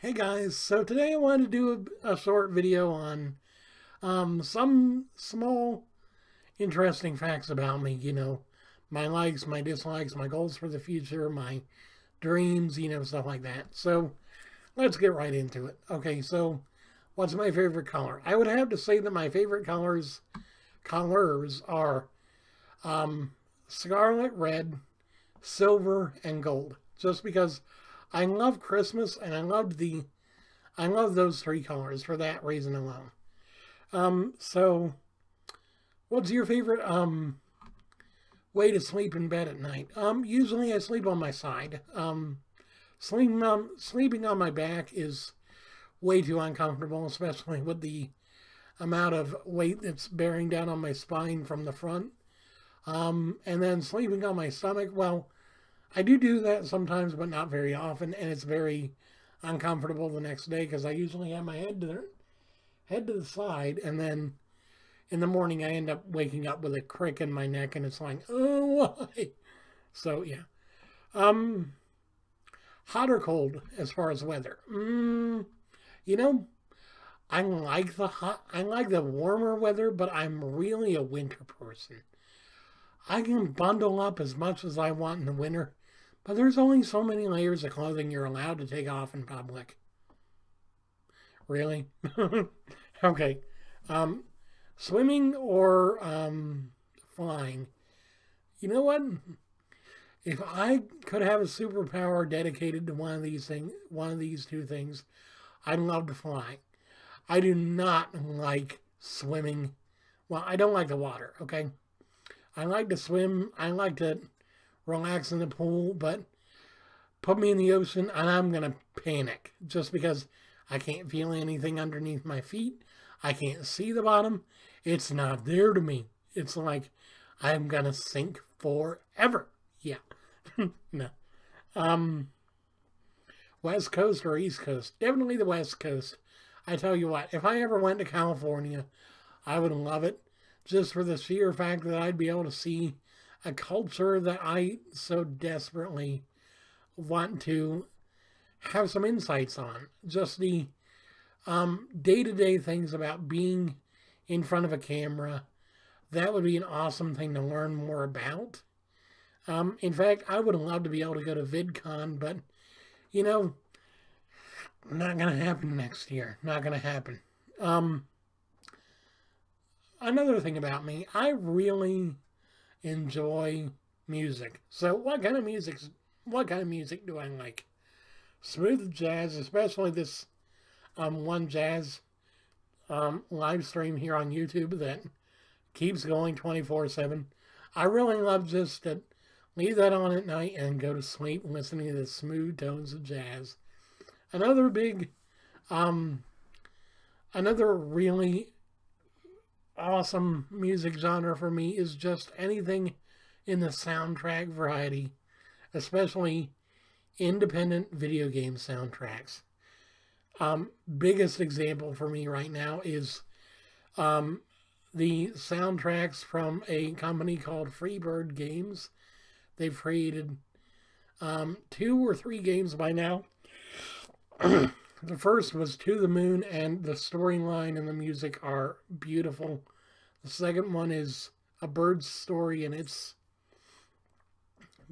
Hey guys, so today I wanted to do a short video on some small interesting facts about me, my likes, my dislikes, my goals for the future, my dreams, stuff like that. So let's get right into it. Okay, so what's my favorite color? I would have to say that my favorite colors are scarlet red, silver, and gold. Just because I love Christmas and I love those three colors for that reason alone. So what's your favorite way to sleep in bed at night? Usually I sleep on my side. Sleeping on my back is way too uncomfortable, especially with the amount of weight that's bearing down on my spine from the front. And then sleeping on my stomach, well, I do that sometimes, but not very often, and it's very uncomfortable the next day because I usually have my head to the side, and then in the morning I end up waking up with a crick in my neck, and it's like, oh, why? So yeah, hot or cold as far as weather. You know, I like the warmer weather, but I'm really a winter person. I can bundle up as much as I want in the winter, but there's only so many layers of clothing you're allowed to take off in public. Really? Okay. Swimming or flying. You know what? If I could have a superpower dedicated to one of these two things, I'd love to fly. I do not like swimming. Well, I don't like the water, okay? I like to swim. I like to relax in the pool, but put me in the ocean and I'm going to panic just because I can't feel anything underneath my feet. I can't see the bottom. It's not there to me. It's like I'm going to sink forever. Yeah. No. West Coast or East Coast? Definitely the West Coast. I tell you what, if I ever went to California, I would love it just for the sheer fact that I'd be able to see a culture that I so desperately want to have some insights on. Just the day-to-day things about being in front of a camera. That would be an awesome thing to learn more about. In fact, I would love to be able to go to VidCon, but, not going to happen next year. Not going to happen. Another thing about me, I really enjoy music. So what kind of music do I like? Smooth jazz, especially this one jazz live stream here on YouTube that keeps going 24/7. I really love just to leave that on at night and go to sleep listening to the smooth tones of jazz. Another really awesome music genre for me is just anything in the soundtrack variety, especially independent video game soundtracks. Biggest example for me right now is the soundtracks from a company called Freebird Games. They've created 2 or 3 games by now. The first was To the Moon, and the storyline and the music are beautiful. The second one is A Bird's Story, and it's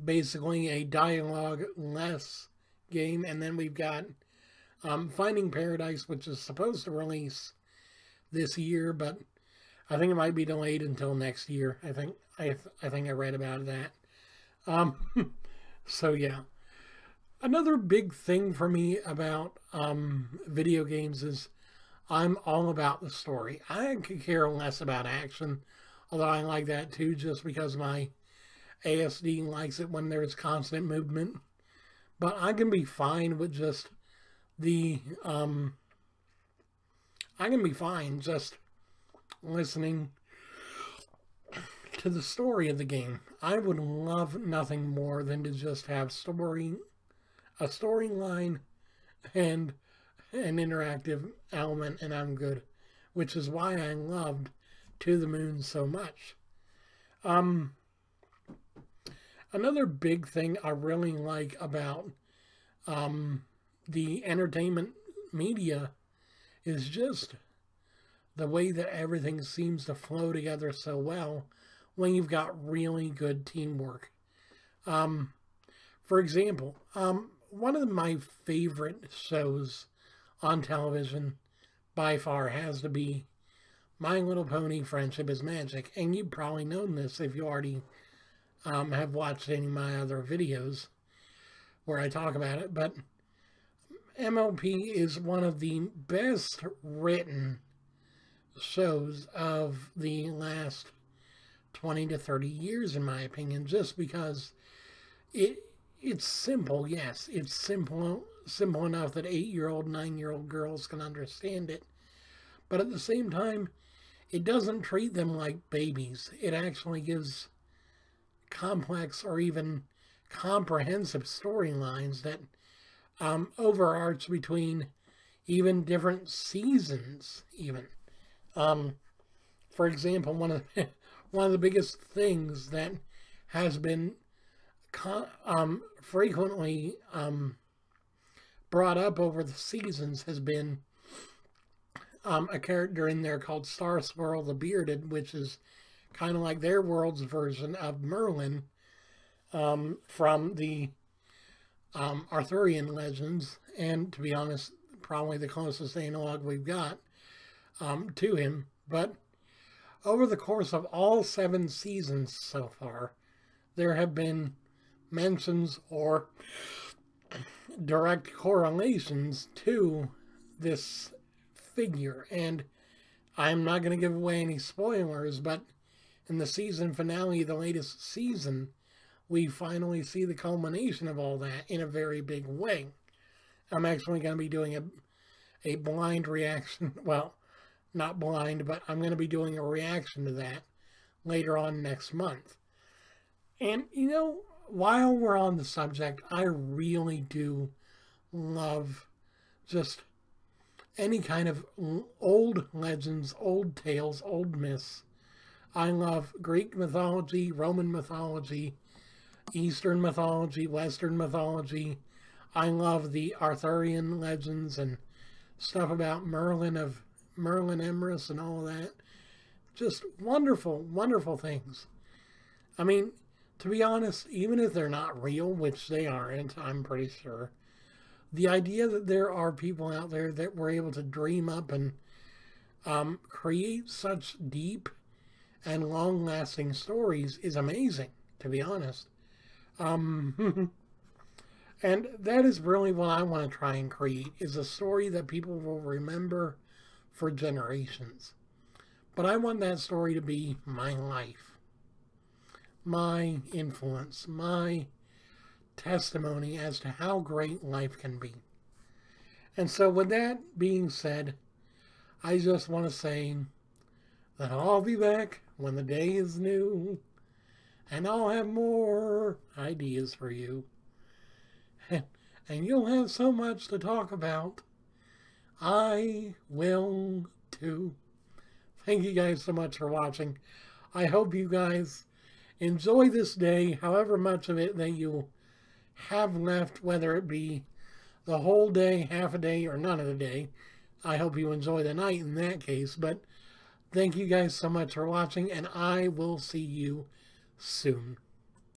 basically a dialogue-less game. And then we've got Finding Paradise, which is supposed to release this year, but I think it might be delayed until next year. I think I read about that. So yeah. Another big thing for me about video games is I'm all about the story. I could care less about action, although I like that too, just because my ASD likes it when there's constant movement. But I can be fine with just I can be fine just listening to the story of the game. I would love nothing more than to just have a storyline and an interactive element, and I'm good. Which is why I loved To the Moon so much. Another big thing I really like about the entertainment media is just the way that everything seems to flow together so well when you've got really good teamwork. For example, one of my favorite shows on television by far has to be My Little Pony Friendship is Magic. And you've probably known this if you already have watched any of my other videos where I talk about it. But MLP is one of the best written shows of the last 20 to 30 years, in my opinion, just because it's simple. Yes, it's simple enough that 8-year-old, 9-year-old girls can understand it. But at the same time, it doesn't treat them like babies. It actually gives complex or even comprehensive storylines that overarch between even different seasons, even. For example, one of the biggest things that has been frequently brought up over the seasons has been a character in there called Star Swirl the Bearded, which is kind of like their world's version of Merlin from the Arthurian legends, and to be honest, probably the closest analog we've got to him. But over the course of all 7 seasons so far, there have been mentions or direct correlations to this figure. And I'm not going to give away any spoilers, but in the season finale, the latest season, we finally see the culmination of all that in a very big way. I'm actually going to be doing a blind reaction. Well, not blind, but I'm going to be doing a reaction to that later on next month. And, you know, while we're on the subject, I really do love just any kind of old legends, old tales, old myths. I love Greek mythology, Roman mythology, Eastern mythology, Western mythology. I love the Arthurian legends and stuff about Merlin Emrys and all that. Just wonderful, wonderful things. I mean, to be honest, even if they're not real, which they aren't, I'm pretty sure, the idea that there are people out there that were able to dream up and create such deep and long-lasting stories is amazing, to be honest. And that is really what I want to try and create, is a story that people will remember for generations. But I want that story to be my life, my influence, my testimony as to how great life can be. And so with that being said, I just want to say that I'll be back when the day is new, and I'll have more ideas for you. And you'll have so much to talk about. I will too. Thank you guys so much for watching. I hope you guys enjoy this day, however much of it that you have left, whether it be the whole day, half a day, or none of the day. I hope you enjoy the night in that case. But thank you guys so much for watching, and I will see you soon.